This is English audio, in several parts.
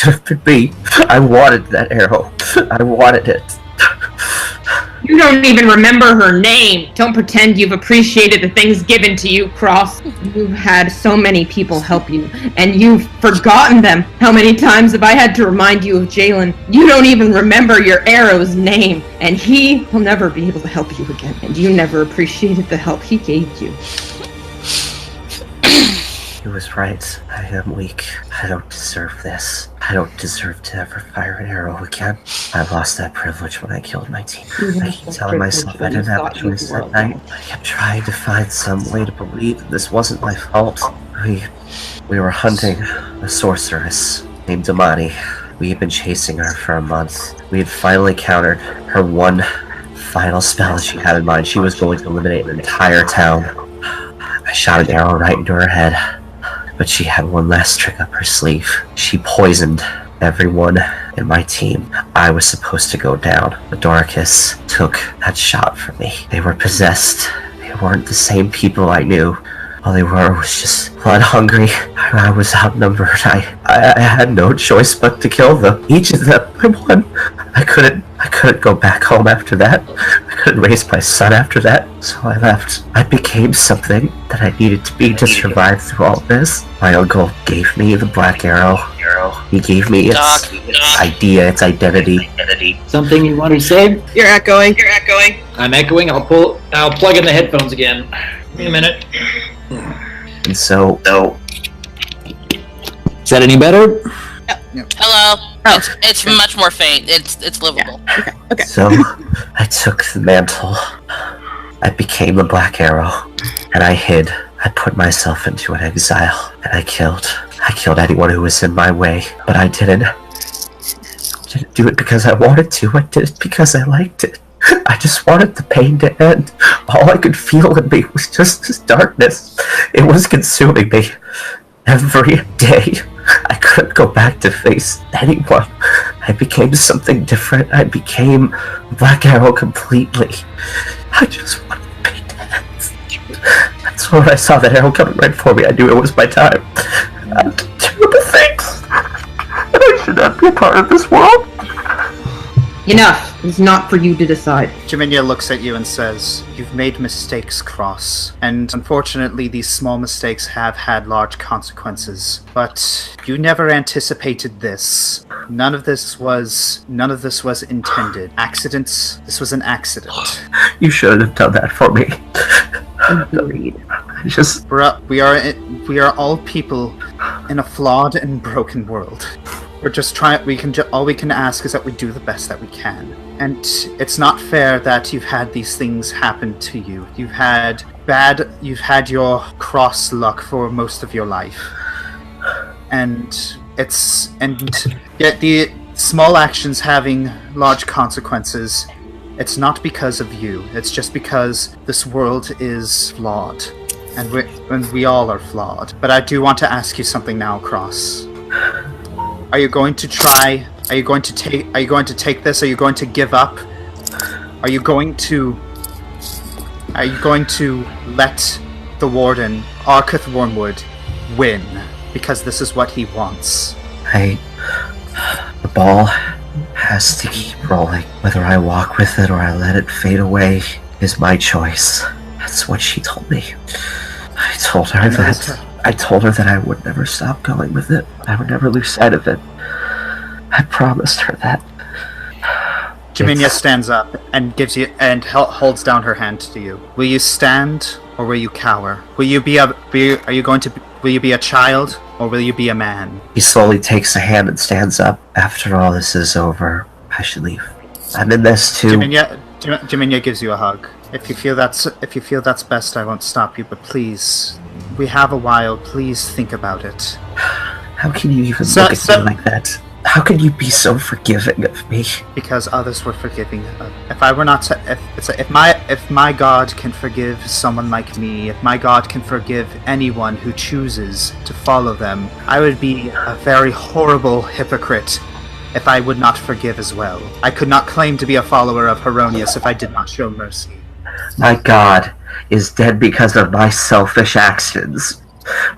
should have been me. I wanted that arrow. I wanted it. You don't even remember her name. Don't pretend you've appreciated the things given to you, Cross. You've had so many people help you, and you've forgotten them. How many times have I had to remind you of Jalen? You don't even remember your arrow's name, and he will never be able to help you again, and you never appreciated the help he gave you. He was right. I am weak. I don't deserve this. I don't deserve to ever fire an arrow again. I lost that privilege when I killed my team. I keep telling myself I didn't have a choice that night. I kept trying to find some way to believe that this wasn't my fault. We were hunting a sorceress named Damani. We had been chasing her for a month. We had finally countered her one final spell she had in mind. She was going to eliminate an entire town. I shot an arrow right into her head. But she had one last trick up her sleeve. She poisoned everyone in my team. I was supposed to go down, but Dorcas took that shot from me. They were possessed. They weren't the same people I knew. All they were was just blood hungry. I was outnumbered. I had no choice but to kill them. Each of them by one. I couldn't go back home after that. I couldn't raise my son after that. So I left. I became something that I needed to be to survive through all this. My uncle gave me the black arrow. He gave me its idea, its identity. Something you want to say? You're echoing. I'm echoing. I'll plug in the headphones again. Give me a minute. And so, is that any better? Yep. Hello. Oh, it's much more faint. It's livable. Yeah. Okay. So, I took the mantle. I became the Black Arrow, and I hid. I put myself into an exile, and I killed anyone who was in my way. But I didn't do it because I wanted to. I did it because I liked it. I just wanted the pain to end. All I could feel in me was just this darkness. It was consuming me. Every day, I couldn't go back to face anyone. I became something different. I became Black Arrow completely. I just wanted the pain to end. That's when I saw that arrow coming right for me. I knew it was my time. I did terrible things. And I should not be a part of this world. Enough. It's not for you to decide. Jaminia looks at you and says, "You've made mistakes, Cross, and unfortunately these small mistakes have had large consequences. But you never anticipated this. None of this was intended. Accidents. This was an accident. You should have done that for me." Agreed. We are all people in a flawed and broken world. We're just trying. All we can ask is that we do the best that we can. And it's not fair that you've had these things happen to you. You've had your cross luck for most of your life. And yet the small actions having large consequences, it's not because of you. It's just because this world is flawed. And we all are flawed. But I do want to ask you something now, Cross. Are you going to take this? Are you going to give up? Are you going to let the Warden, Arketh Wormwood, win? Because this is what he wants. The ball has to keep rolling. Whether I walk with it or I let it fade away is my choice. That's what she told me. I told her that I would never stop going with it. I would never lose sight of it. I promised her that. Jaminia stands up and holds down her hand to you. Will you stand or will you cower? Will you be a child or will you be a man? He slowly takes a hand and stands up. After all this is over, I should leave. I'm in this too. Jaminia gives you a hug. If you feel that's best, I won't stop you, but please, we have a while. Please think about it. How can you even look at me like that? How can you be so forgiving of me? Because others were forgiving. If my God can forgive someone like me, if my God can forgive anyone who chooses to follow them, I would be a very horrible hypocrite if I would not forgive as well. I could not claim to be a follower of Heronius if I did not show mercy. My God is dead because of my selfish actions.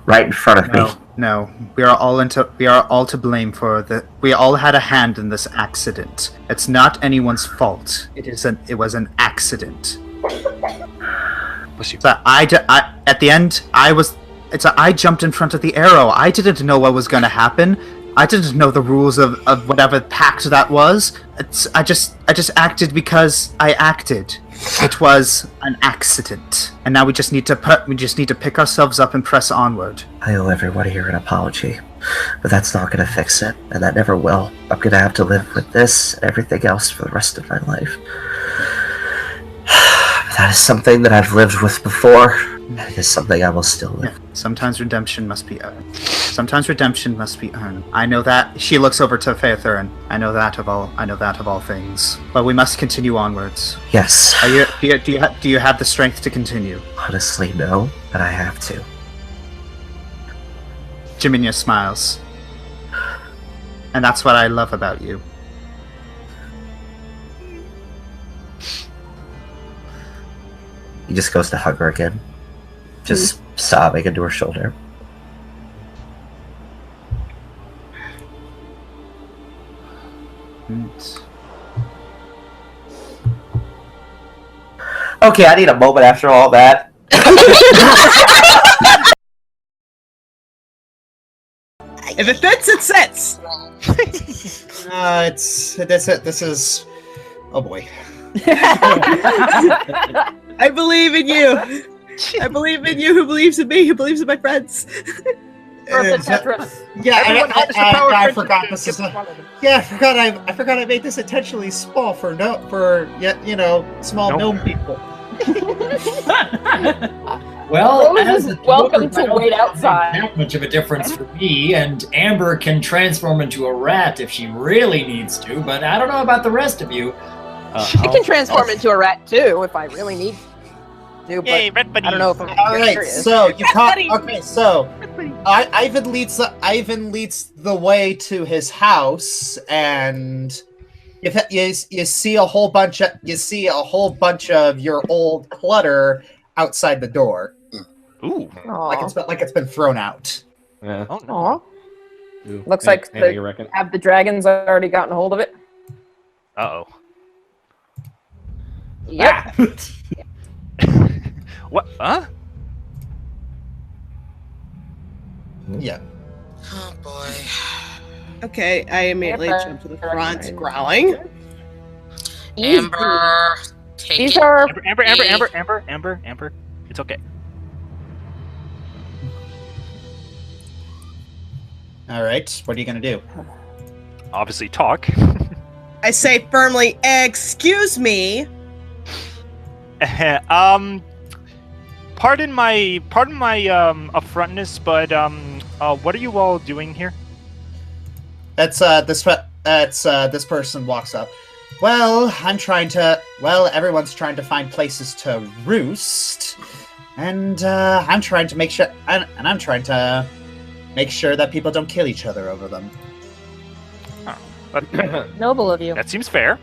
Right in front of me. No, we are all to blame for the. We all had a hand in this accident. It's not anyone's fault. It was an accident. So at the end, I jumped in front of the arrow. I didn't know what was going to happen. I didn't know the rules of whatever pact that was. I just acted because I acted. It was an accident, and now we just need to pick ourselves up and press onward. I owe everybody here an apology, but that's not going to fix it, and that never will. I'm going to have to live with this and everything else for the rest of my life. That is something that I've lived with before, and it is something I will still live. Yeah. Sometimes redemption must be earned. I know that. She looks over to Phaethrin. I know that of all things. But we must continue onwards. Yes. Do you have the strength to continue? Honestly, no, but I have to. Jiminia smiles. And that's what I love about you. He just goes to hug her again. Just sobbing into her shoulder. Okay, I need a moment after all that. If it fits, it sits. This is. Oh boy. I believe in you. I believe in you. Who believes in me? Who believes in my friends? I forgot this is I forgot I made this intentionally small for small gnome people. Well, Rose is welcome to wait outside. Not much of a difference for me, and Amber can transform into a rat if she really needs to, but I don't know about the rest of you. I can transform into a rat too if I really need to, but Yay, red bunny. I don't know if I'm Alright, so you caught Ivan leads the way to his house, and you see a whole bunch of your old clutter outside the door. Ooh. Like it's been thrown out. Yeah. Oh, no. Aw. Looks like have the dragons already gotten a hold of it. Uh-oh. Yep. What? Huh? Yeah. Oh boy. Okay, I immediately jump to the front, growling. Amber, take These it. are Amber. It's okay. Alright, what are you gonna do? Obviously talk. I say firmly, excuse me. Pardon my upfrontness, but what are you all doing here? This person walks up. Well, everyone's trying to find places to roost, and I'm trying to make sure that people don't kill each other over them. Oh, noble of you. That seems fair.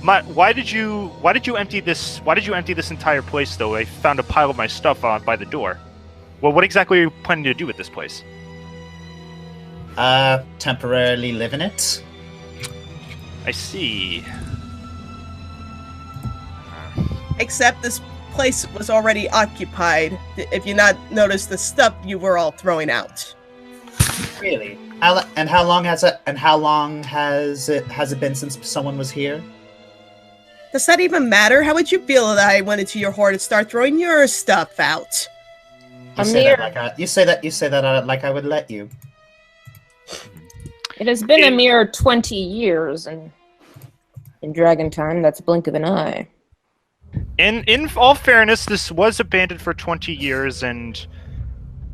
Why did you empty this? Why did you empty this entire place, though? I found a pile of my stuff by the door. Well, what exactly are you planning to do with this place? Temporarily live in it. I see. Except this place was already occupied. If you not noticed the stuff you were all throwing out. Really? And how long has it been since someone was here? Does that even matter? How would you feel that I went into your hoard and start throwing your stuff out? You say that like I would let you. It has been a mere 20 years, and in Dragon Time, that's a blink of an eye. In all fairness, this was abandoned for 20 years, and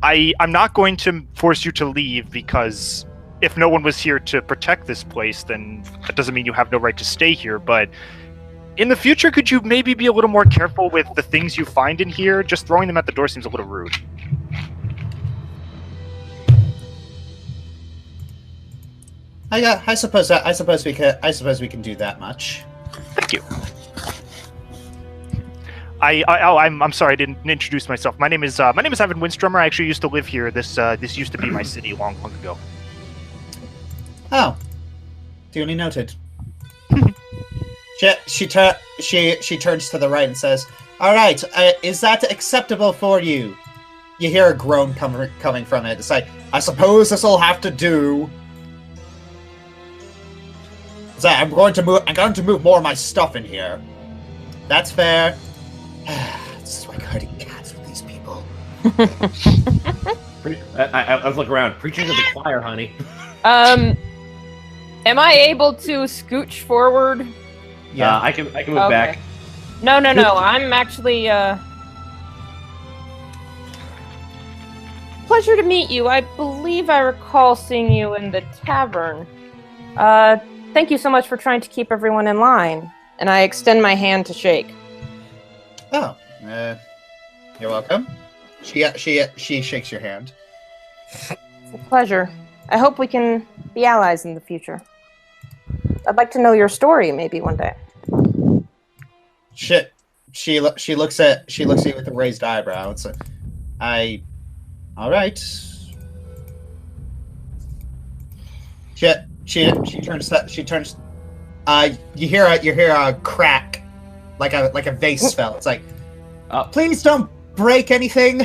I'm not going to force you to leave, because if no one was here to protect this place, then that doesn't mean you have no right to stay here, but in the future, could you maybe be a little more careful with the things you find in here? Just throwing them at the door seems a little rude. I suppose we can do that much. Thank you. I'm sorry, I didn't introduce myself. My name is Ivan Windstrummer. I actually used to live here. This used to be my city long ago. Oh, duly noted. she turns to the right and says, "All right, is that acceptable for you?" You hear a groan coming from it. It's like, "I suppose this will have to do." It's like, I'm going to move more of my stuff in here. That's fair. This is like herding cats with these people. I was looking around, preaching to the choir, honey. Am I able to scooch forward? Yeah, I can move back. No. I'm actually. Pleasure to meet you. I believe I recall seeing you in the tavern. Thank you so much for trying to keep everyone in line. And I extend my hand to shake. Oh, you're welcome. She shakes your hand. It's a pleasure. I hope we can be allies in the future. I'd like to know your story maybe one day. She looks at you with a raised eyebrow. It's like, all right. She turns. You hear a crack, like a vase fell. It's like, please don't break anything.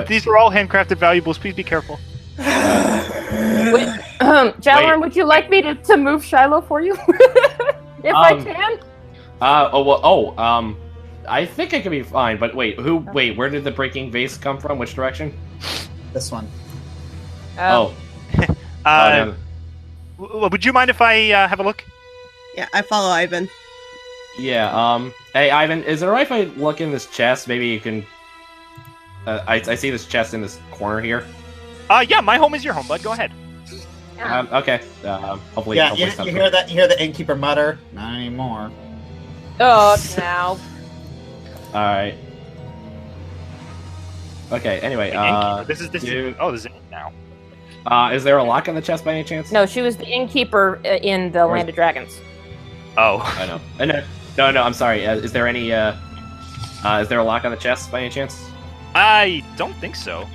These are all handcrafted valuables. Please be careful. Jalorn, would you like me to move Shiloh for you? If I can? I think I could be fine, but wait, where did the breaking vase come from? Which direction? This one. Would you mind if I have a look? Yeah, I follow Ivan. Yeah, hey, Ivan, is it alright if I look in this chest? Maybe you can... I see this chest in this corner here. Yeah, my home is your home, bud. Go ahead. Okay. Hopefully... Yeah, you hear that? You hear the innkeeper mutter, "Not anymore." Oh, now. Alright. Okay, anyway, this is it now. Is there a lock on the chest by any chance? No, she was the innkeeper in the Land of Dragons. Oh. I know. No, I'm sorry. Is there any, is there a lock on the chest by any chance? I don't think so.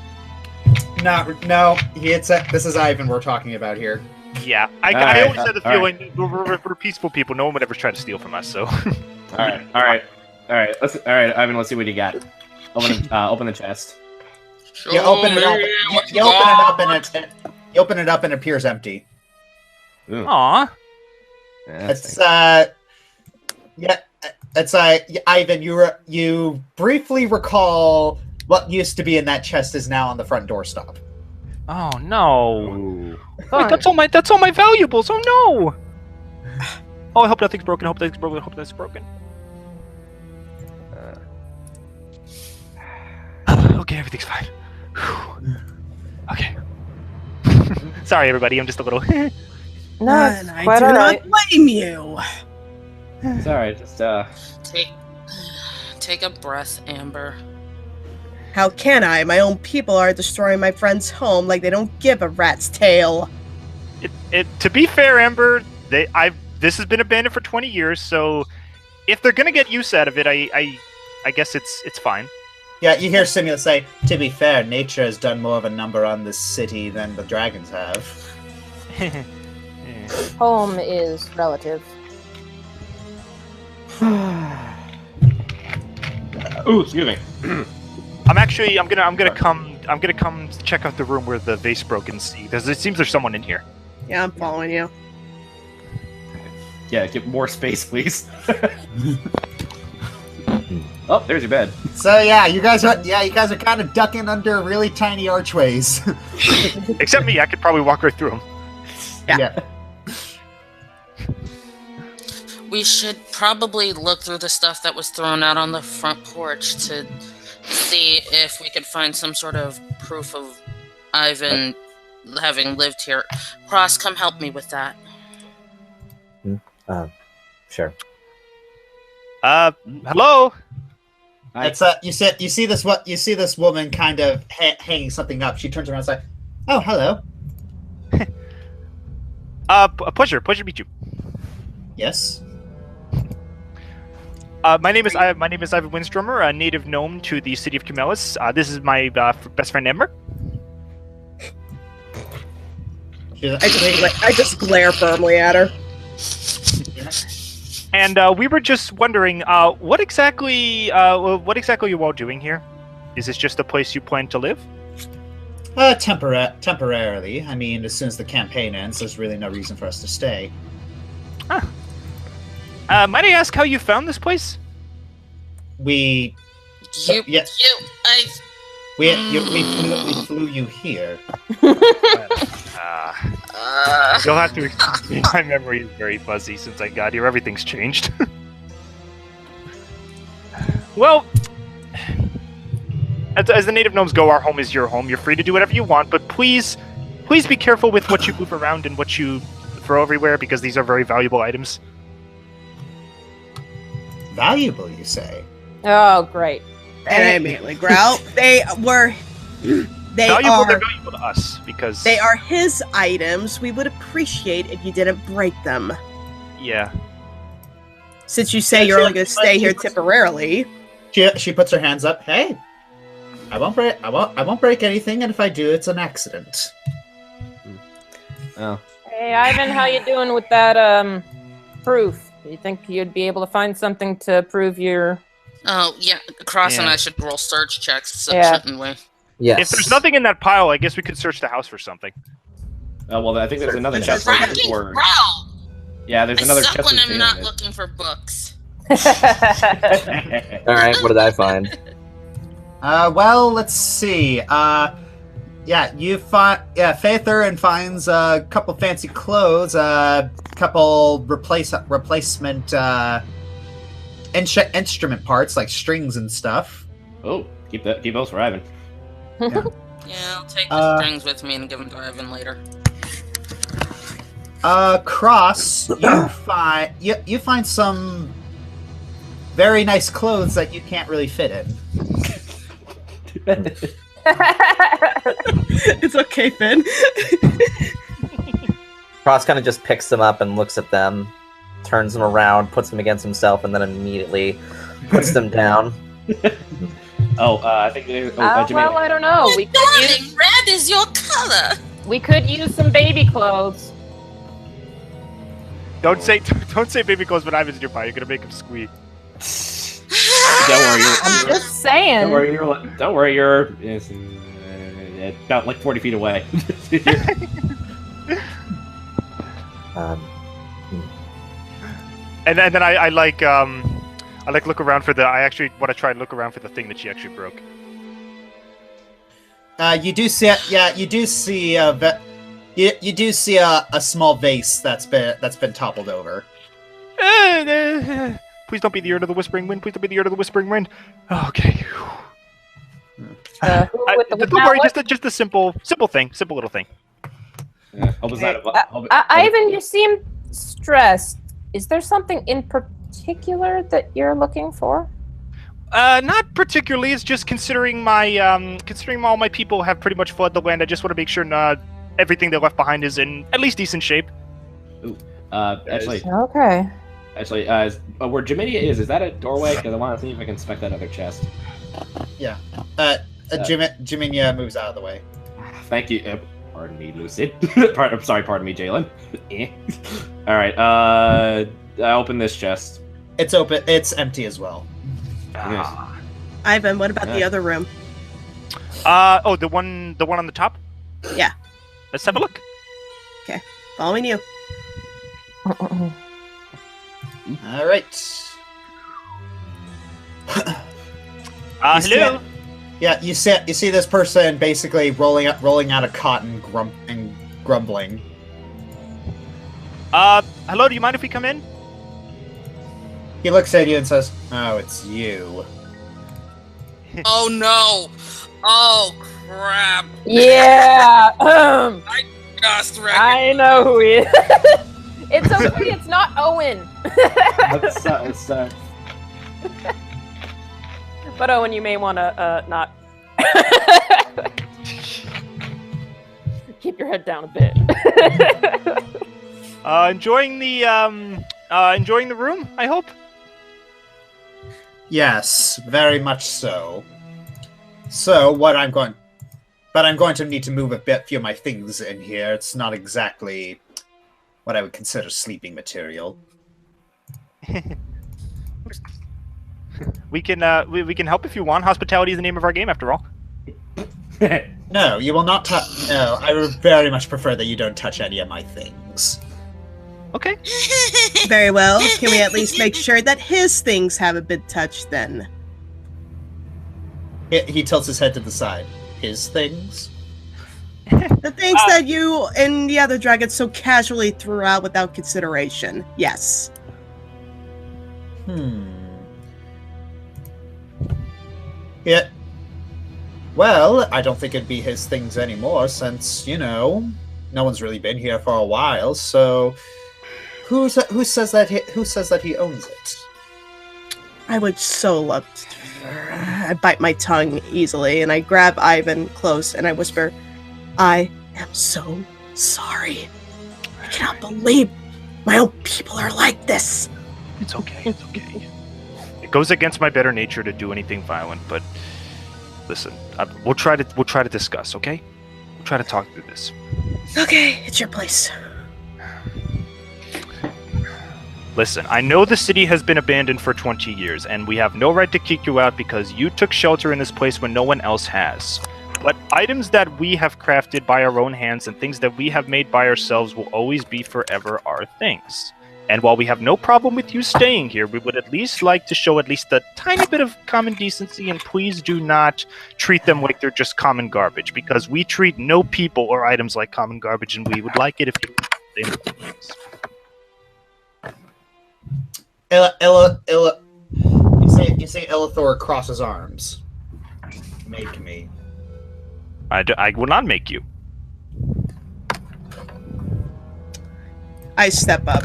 No. This is Ivan we're talking about here. Yeah, I always had the feeling we're peaceful people. No one would ever try to steal from us, so... All right, Ivan, let's see what you got. Open the chest. You open it up. You open it up and it appears empty. Ooh. Aww. It's Ivan. You briefly recall what used to be in that chest is now on the front doorstop. Oh no! Wait, that's all my valuables. Oh no! Oh, I hope nothing's broken. I hope nothing's broken. Okay, everything's fine. Okay. Sorry, everybody. I'm just a little. No, I do not blame you. It's alright. Just Take a breath, Amber. How can I? My own people are destroying my friend's home like they don't give a rat's tail. To be fair, Amber, this has been abandoned for 20 years, so if they're gonna get use out of it, I guess it's fine. Yeah, you hear Simula say, "To be fair, nature has done more of a number on this city than the dragons have." Home is relative. Ooh, excuse me. I'm gonna come check out the room where the vase broke and see. It seems there's someone in here. Yeah, I'm following you. Yeah, get more space, please. Oh, there's your bed. So you guys are kind of ducking under really tiny archways. Except me, I could probably walk right through them. Yeah. We should probably look through the stuff that was thrown out on the front porch to see if we could find some sort of proof of Ivan having lived here. Cross, come help me with that. Sure. Hello. It's you see this woman kind of hanging something up. She turns around and says, "Oh, hello." Pleasure to meet you. Yes. My name is Ivan Windstromer, a native gnome to the city of Camelus. This is my best friend Ember. I just glare firmly at her. And we were just wondering, what exactly are you all doing here? Is this just a place you plan to live? Temporarily. I mean, as soon as the campaign ends, there's really no reason for us to stay. Huh. Might I ask how you found this place? We flew you here. You'll have to explain. My memory is very fuzzy since I got here. Everything's changed. Well, as the native gnomes go, our home is your home. You're free to do whatever you want, but please be careful with what you move around and what you throw everywhere, because these are very valuable items. Valuable, you say? Oh, great. And I immediately growl. They're valuable to us because they are his items. We would appreciate if you didn't break them. Yeah. Since you say you're only going to stay here temporarily. She puts her hands up. Hey, I won't break anything, and if I do, it's an accident. Oh. Hey, Ivan, how you doing with that proof? Do you think you'd be able to find something to prove your... Oh, yeah. Cross and I should roll search checks, shouldn't we? Yes. If there's nothing in that pile, I guess we could search the house for something. Well, I think there's another chest. Roll! Yeah, there's another suck chest. when I'm not looking for books. Alright, what did I find? Well, let's see. You find Faither finds a couple fancy clothes, a couple replacement instrument parts like strings and stuff. Oh, keep those for Ivan. Yeah, I'll take the strings with me and give them to Ivan later. Cross, you find some very nice clothes that you can't really fit in. It's okay, Finn. Cross kind of just picks them up and looks at them, turns them around, puts them against himself, and then immediately puts them down. I think. well, I don't know. Red is your color. We could use some baby clothes. Don't say baby clothes when Ivan's in your pie. You're gonna make him squeak. Don't worry. I'm just saying. Don't worry. You're about like 40 feet away. And then I look around for I want to try and look around for the thing that she actually broke. You do see a small vase that's been toppled over. Please don't be the ear of the whispering wind. Please don't be the ear of the whispering wind. Oh, okay. Don't worry, just a simple thing, simple little thing. Ivan, you seem stressed. Is there something in particular that you're looking for? Not particularly. It's just considering all my people have pretty much fled the land. I just want to make sure everything they left behind is in at least decent shape. Ooh, actually. Okay. Actually, where Jaminia is that a doorway? Because I want to see if I can inspect that other chest. Yeah. Jaminia moves out of the way. Thank you. Pardon me, Lucid. Pardon me, Jalen. All right. I open this chest. It's open. It's empty as well. Ivan, what about the other room? The one on the top? Yeah. Let's have a look. Okay. Following you. All right. Hello. Yeah, you see this person basically rolling out a cotton and grumbling. Hello, do you mind if we come in? He looks at you and says, "Oh, it's you." Oh no! Oh crap! Yeah. I just recognized. I know who he is. It's okay. It's not Owen. But Owen, you may want to not keep your head down a bit. Enjoying the room, I hope. Yes, very much so. So, I'm going to need to move few of my things in here. It's not exactly what I would consider sleeping material. We can we can help if you want. Hospitality is the name of our game, after all. No, you will not touch. No, I would very much prefer that you don't touch any of my things. Okay. Very well. Can we at least make sure that his things haven't been touched then? He tilts his head to the side. His things? The things that you and the other dragons so casually threw out without consideration. Yes. Yeah. Well, I don't think it'd be his things anymore since, no one's really been here for a while, so who says that he owns it? I would so love to. I bite my tongue easily and I grab Ivan close and I whisper, I am so sorry. I cannot believe my own people are like this. It's okay. It's okay. It goes against my better nature to do anything violent, but listen, we'll try to discuss. Okay, we'll try to talk through this. Okay, it's your place. Listen, I know the city has been abandoned for 20 years, and we have no right to kick you out because you took shelter in this place when no one else has. But items that we have crafted by our own hands and things that we have made by ourselves will always be forever our things. And while we have no problem with you staying here, we would at least like to show at least a tiny bit of common decency, and please do not treat them like they're just common garbage, because we treat no people or items like common garbage, and we would like it if you would stay in the Ella, you say Elithor crosses arms. Make me. I will not make you. I step up.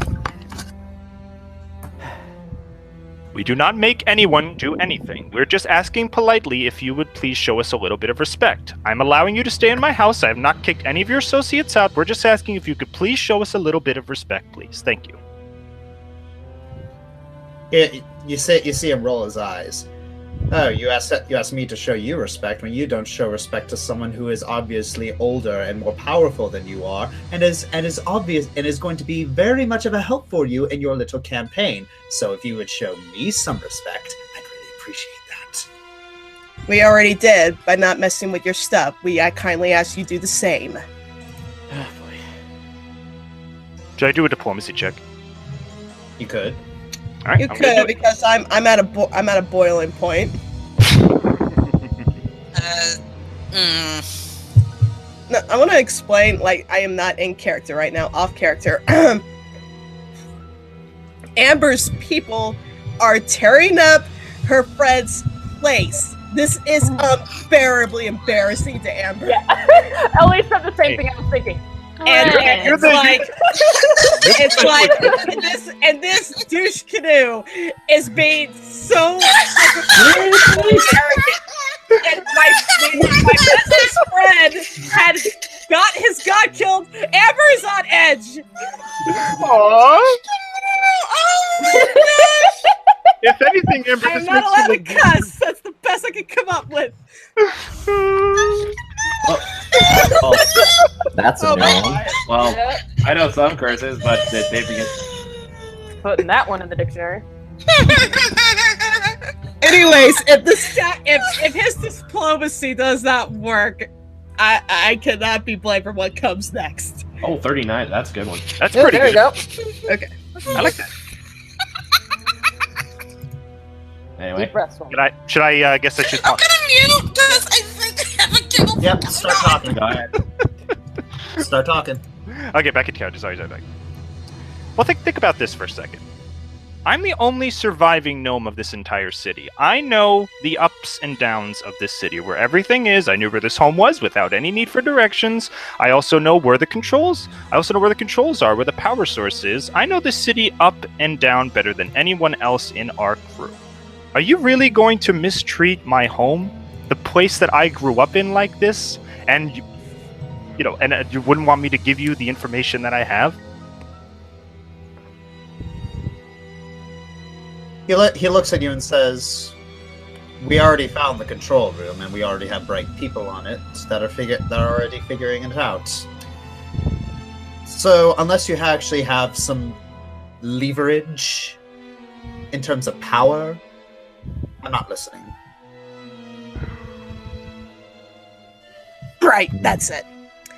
We do not make anyone do anything. We're just asking politely if you would please show us a little bit of respect. I'm allowing you to stay in my house. I have not kicked any of your associates out. We're just asking if you could please show us a little bit of respect, please. Thank you. You see him roll his eyes. Oh, you ask me to show you respect when you don't show respect to someone who is obviously older and more powerful than you are, and is obvious and is going to be very much of a help for you in your little campaign. So if you would show me some respect, I'd really appreciate that. We already did by not messing with your stuff. I kindly ask you do the same. Oh boy. Should I do a diplomacy check? You could. All right, you could, because I'm at a boiling point. No, I want to explain. Like, I am not in character right now. Off character. Amber's people are tearing up her friend's place. This is unbearably embarrassing to Amber. Yeah. Ellie said the same thing I was thinking. And it's like this douche canoe is being so arrogant. And my best friend had got his god killed. Amber's on edge. Aww. If anything, Amber, I'm not allowed to cuss. That's the best I could come up with. That's a new one. Well, I know some curses, but they begin. Putting that one in the dictionary. Anyways, if his diplomacy does not work, I cannot be blamed for what comes next. Oh, 39. That's a good one. That's pretty there good. You go. Okay. I like that. Anyway. Deep breaths. Should I guess I should talk? I'm gonna mute because I think I have a giggle. Yep, start talking. Go ahead. Start talking. Okay, back in character. Sorry. Well, think about this for a second. I'm the only surviving gnome of this entire city. I know the ups and downs of this city, where everything is. I knew where this home was without any need for directions. I also know where the controls. I also know where the controls are, where the power source is. I know the city up and down better than anyone else in our crew. Are you really going to mistreat my home, the place that I grew up in, like this? And you wouldn't want me to give you the information that I have? He looks at you and says, we already found the control room, and we already have bright people on it that are already figuring it out. So, unless you actually have some leverage in terms of power, I'm not listening. Right, that's it.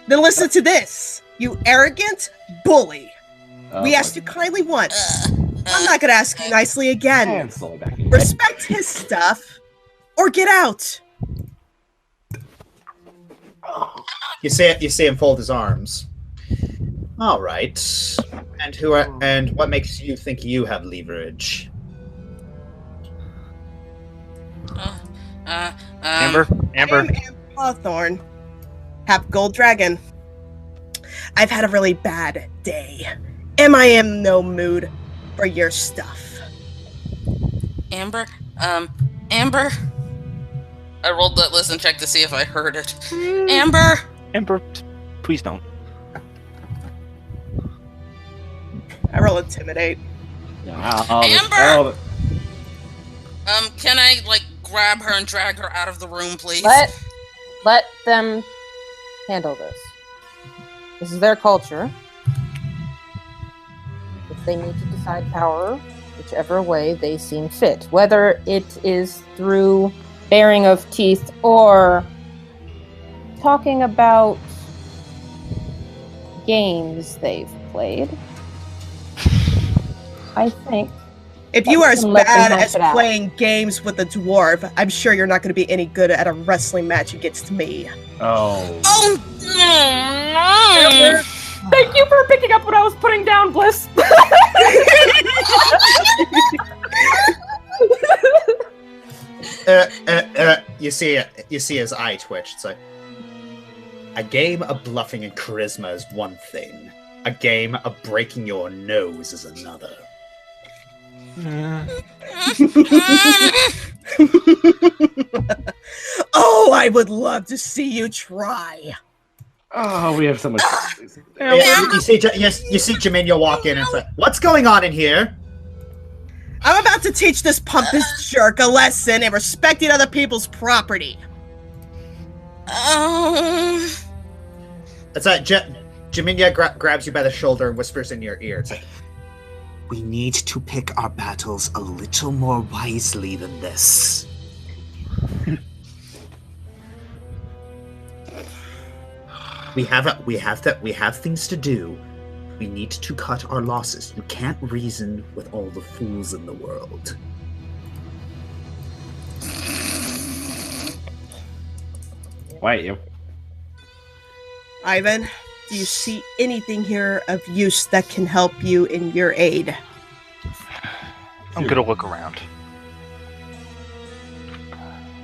Then listen to this, you arrogant bully. We asked you kindly once. I'm not gonna ask you nicely again. And slowly back in. Respect his stuff, or get out. You see him fold his arms. All right. And what makes you think you have leverage? Amber. I'm Amber Hawthorne. Half gold dragon. I've had a really bad day. I am no mood for your stuff. Amber? Amber? I rolled that listen check to see if I heard it. Amber? Amber, please don't. I roll intimidate. Amber! Can I, grab her and drag her out of the room, please? Let them handle this. This is their culture. If they need to decide power, whichever way they seem fit, whether it is through baring of teeth or talking about games they've played. I think if you are as bad as playing games with a dwarf, I'm sure you're not going to be any good at a wrestling match against me. Oh. Amber, thank you for picking up what I was putting down, Bliss. You see his eye twitch. It's like, a game of bluffing and charisma is one thing. A game of breaking your nose is another. Oh, I would love to see you try. Oh, we have so much. You see Jaminio walk in and say, "What's going on in here?" I'm about to teach this pompous jerk a lesson in respecting other people's property. It's like Jaminio grabs you by the shoulder and whispers in your ear. It's like, we need to pick our battles a little more wisely than this. We have things to do. We need to cut our losses. You can't reason with all the fools in the world. Wait, you. Ivan, do you see anything here of use that can help you in your aid? I'm gonna look around.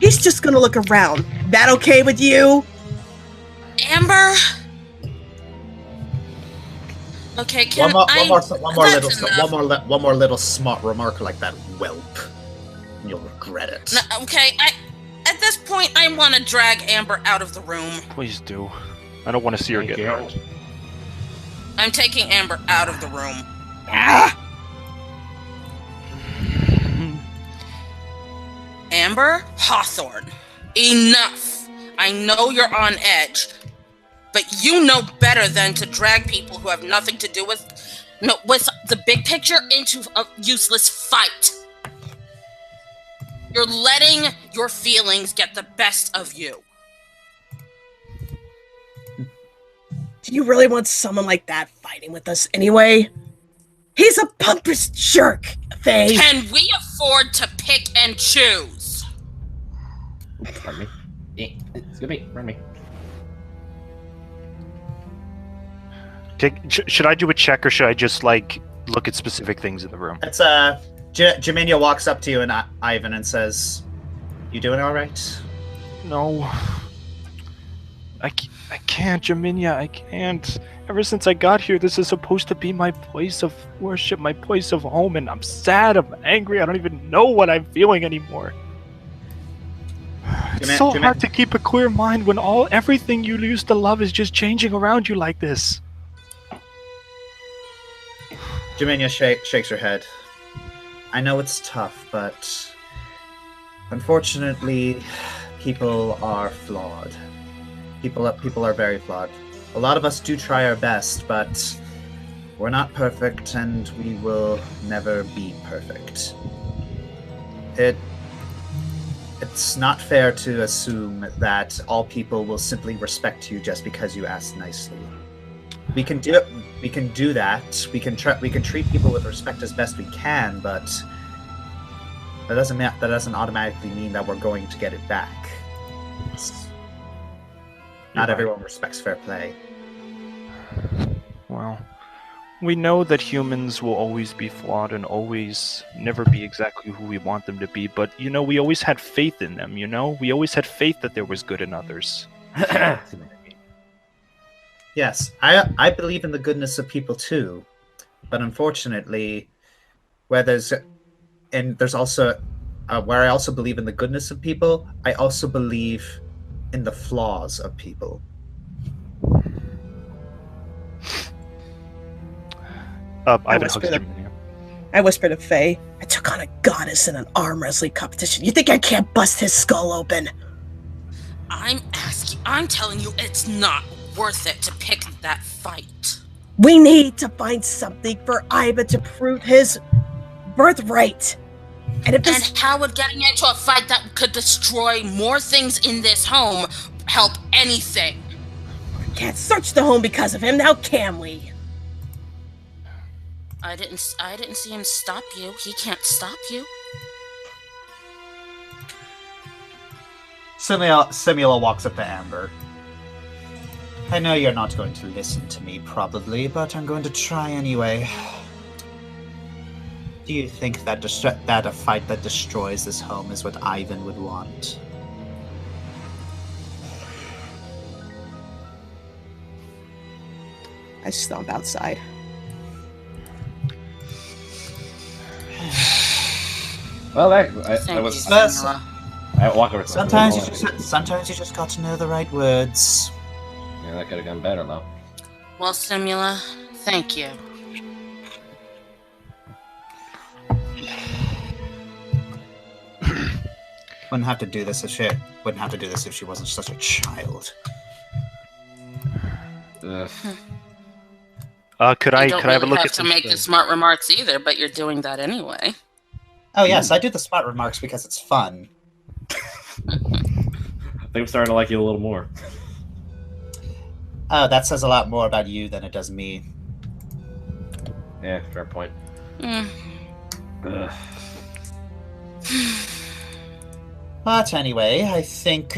He's just gonna look around. That okay with you? Amber? Okay, one more little smart remark like that, whelp. You'll regret it. No, okay, at this point, I want to drag Amber out of the room. Please do. I don't want to see her get hurt. I'm taking Amber out of the room. Amber Hawthorne, enough. I know you're on edge, but you know better than to drag people who have nothing to do with the big picture into a useless fight. You're letting your feelings get the best of you. Do you really want someone like that fighting with us anyway? He's a pompous jerk, Faye. Can we afford to pick and choose? Pardon me. It's gonna be. Pardon me. Should I do a check or should I just look at specific things in the room? It's Jaminio walks up to you and Ivan and says, "You doing all right?" No. I can't, Jaminia, I can't. Ever since I got here, this is supposed to be my place of worship, my place of home, and I'm sad, I'm angry, I don't even know what I'm feeling anymore. It's so hard to keep a clear mind when everything you used to love is just changing around you like this. Jaminia shakes her head. I know it's tough, but Unfortunately, people are flawed. People are very flawed. A lot of us do try our best, but we're not perfect, and we will never be perfect. It's not fair to assume that all people will simply respect you just because you ask nicely. We can do it. We can do that. We can treat people with respect as best we can, but that doesn't automatically mean that we're going to get it back. Not everyone respects fair play. Well, we know that humans will always be flawed and always never be exactly who we want them to be, but, we always had faith in them, We always had faith that there was good in others. Yes, I believe in the goodness of people too, but unfortunately, where I also believe in the goodness of people, I also believe in the flaws of people. I whispered to Faye, I took on a goddess in an arm wrestling competition. You think I can't bust his skull open? I'm telling you, it's not worth it to pick that fight. We need to find something for Ivan to prove his birthright. And how would getting into a fight that could destroy more things in this home help anything? We can't search the home because of him, now can we? I didn't see him stop you. He can't stop you. Simula walks up to Amber. I know you're not going to listen to me, probably, but I'm going to try anyway. Do you think that a fight that destroys this home is what Ivan would want? I stomp outside. Well, that was. I walk over. Sometimes you just got to know the right words. Yeah, that could have gone better, though. Well, Simula, thank you. Wouldn't have to do this if she wasn't such a child. Could I have a look at to make the smart remarks either, but you're doing that anyway. Oh yes, I do the smart remarks because it's fun. I think I'm starting to like you a little more. Oh, that says a lot more about you than it does me. Yeah, fair point. But anyway, I think,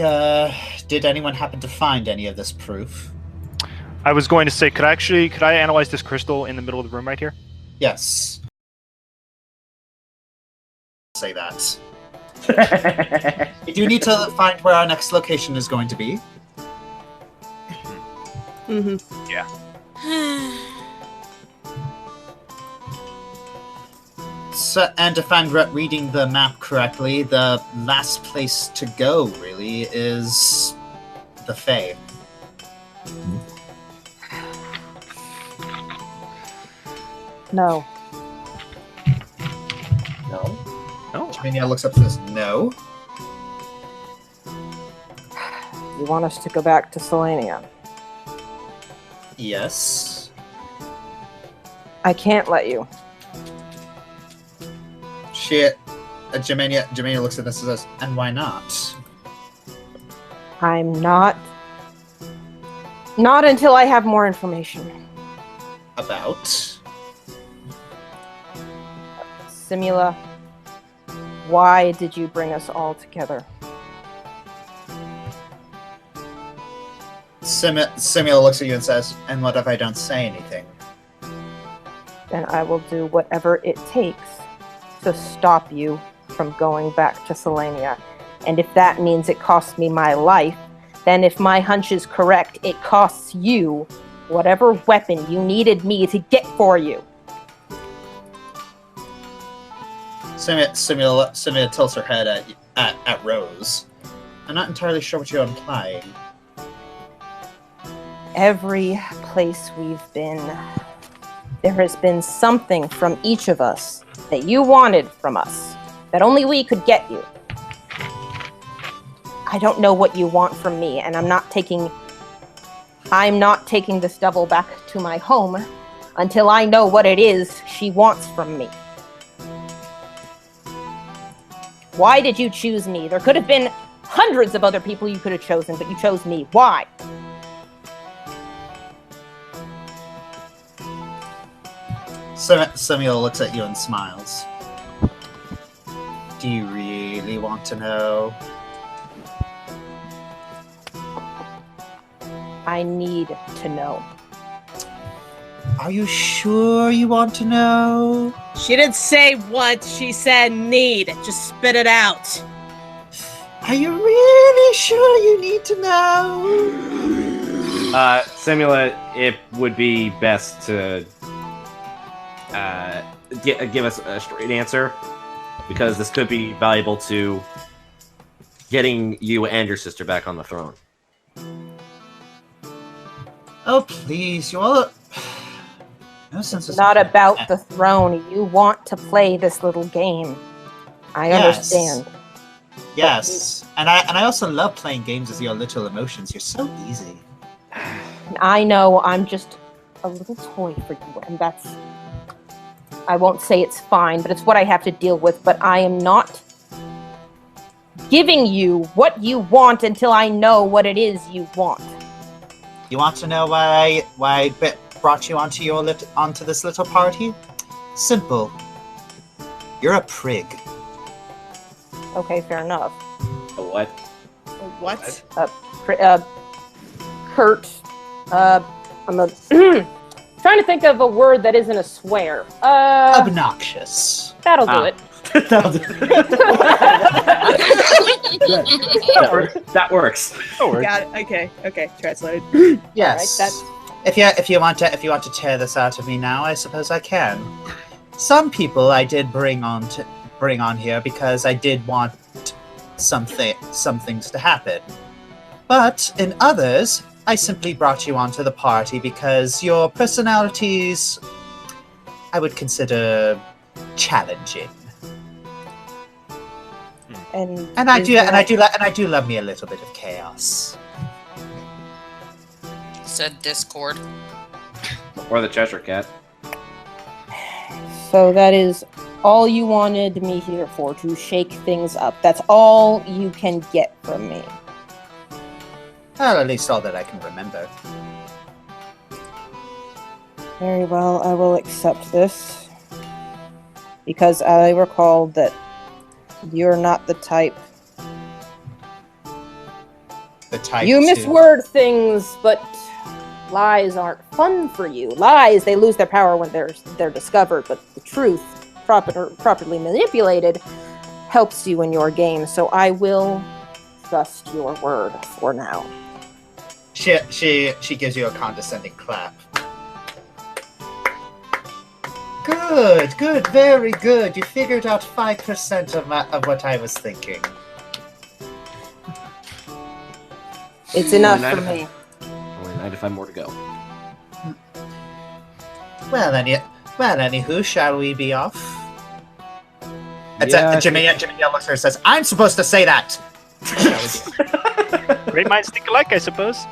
did anyone happen to find any of this proof? I was going to say, could I analyze this crystal in the middle of the room right here? Yes. Say that. We do need to find where our next location is going to be. Mm-hmm. Yeah. So, and if I'm reading the map correctly, the last place to go, really, is the Fae. No. No? No. Jamania looks up and says, no. You want us to go back to Selenia? Yes. I can't let you. Shit. Jamania looks at this and says, and why not? I'm not. Not until I have more information. About? Simula, why did you bring us all together? Simula looks at you and says, and what if I don't say anything? Then I will do whatever it takes to stop you from going back to Selenia. And if that means it costs me my life, then if my hunch is correct, it costs you whatever weapon you needed me to get for you. Simula tilts her head at Rose. I'm not entirely sure what you're implying. Every place we've been, there has been something from each of us that you wanted from us, that only we could get you. I don't know what you want from me, and I'm not taking this devil back to my home until I know what it is she wants from me. Why did you choose me? There could have been hundreds of other people you could have chosen, but you chose me. Why? Samuel looks at you and smiles. Do you really want to know? I need to know. Are you sure you want to know? She didn't say what, she said need. Just spit it out. Are you really sure you need to know? Simula, it would be best to give us a straight answer, because this could be valuable to getting you and your sister back on the throne. Oh, please, you all... No sense It's not about the throne. You want to play this little game. I understand. Yes, and I also love playing games with your little emotions. You're so easy. I know I'm just a little toy for you, and that's... I won't say it's fine, but it's what I have to deal with, but I am not giving you what you want until I know what it is you want. You want to know why I brought you onto this little party? Simple. You're a prig. Okay, fair enough. A what? What? Kurt. I'm trying to think of a word that isn't a swear. Obnoxious. That'll do it. That'll do it. That works. Got it. Okay. Translated. Yes. All right, If you want to tear this out of me now, I suppose I can. Some people I did bring on here because I did want some things to happen. But in others, I simply brought you onto the party because your personalities I would consider challenging. And I do love me a little bit of chaos. Said Discord. Or the Cheshire Cat. So that is all you wanted me here for, to shake things up. That's all you can get from me. Well, at least all that I can remember. Very well, I will accept this. Because I recall that you're not the type. The type You to- misword things, but lies aren't fun for you. Lies, they lose their power when they're discovered, but the truth, properly manipulated, helps you in your game. So I will trust your word for now. She gives you a condescending clap. Good, very good. You figured out 5% of what I was thinking. It's enough for me. Only 95 more to go. Well, anywho, shall we be off? Yeah, Jimmy looks at her and says, "I'm supposed to say that." Great minds think alike, I suppose.